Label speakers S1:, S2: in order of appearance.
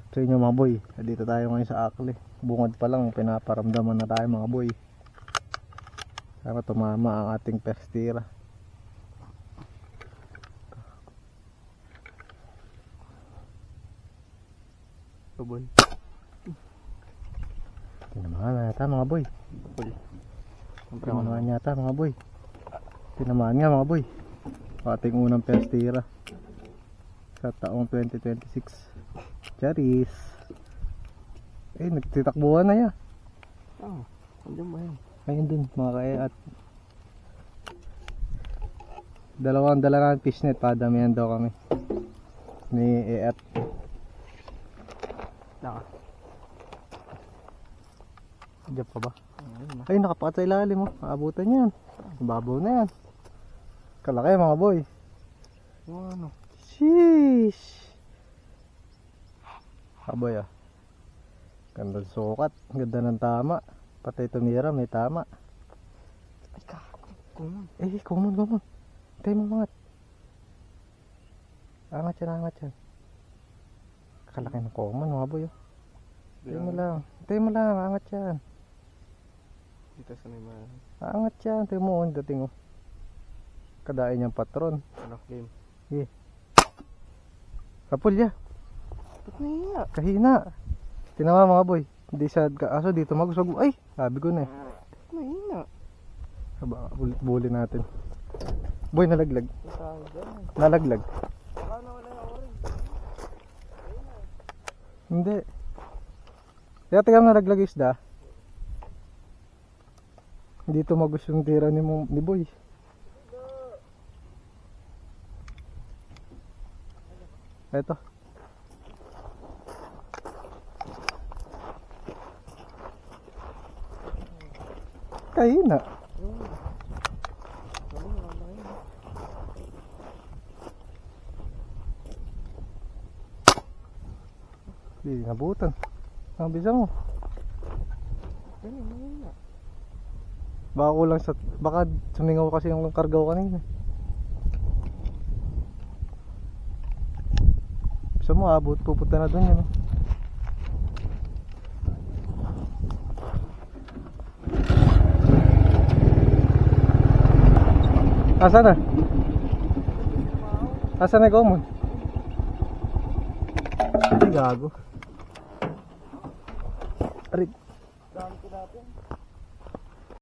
S1: sa inyo mga boy. Dito tayo ngayon sa Akli. Bungad pa lang pinaparamdaman na tayo mga boy. Sana tumama ang ating pestira.
S2: Boy.
S1: Tinamaan na yata mga boy. Tinamaan yata mga boy. Tinamaan nga mga boy. Ating unang pestira sa taong 2026. Charis. Nagtitakbuhan na yan.
S2: Andiyan ba yan?
S1: Ayun dun mga kaya at dalawang dala ng fishnet. Padamihan daw kami ni Eat. Diyan pa ba? Ay, nakapakat sa ilalim mo. Aabutan yan. Babaw na yan. Kalaki mga boy.
S2: Ano?
S1: Sheesh. Aboy ah. Ganda ng sukat. Ganda ng tama. Patay tumira may tama.
S2: Ay kumon.
S1: Kumon. Hintay mo mangat. Angat yan. Kalaki ng kumon mga boy oh. Hintay mo lang. Angat yan.
S2: Dito sa may mga
S1: Angat yan. Hintay mo. Dating oh. Kadain niyang patron.
S2: game.
S1: Kapulya.
S2: Ba't nahiya?
S1: Kahina. Tinawa mga boy. Hindi siya aso dito magusog. Ay, sabi ko na eh.
S2: Ba't nahiya?
S1: Haba, bulin natin. Boy, nalaglag.
S2: Tawag dyan.
S1: Nalaglag.
S2: Baka nawala yung orange.
S1: Hindi. Kaya tingnan nalaglag isda. Dito magus yung tira ni boy. Eto. Kahina. Hindi nabutan. Ang bisa mo. Baka kulang sa... Baka sumingaw kasi yung kargaw kanina. Bisa mo abot. Pupunta na dun yun. Asa na? Asa na ikaw mo? Hindi gago. Arit.
S2: Dami ko natin.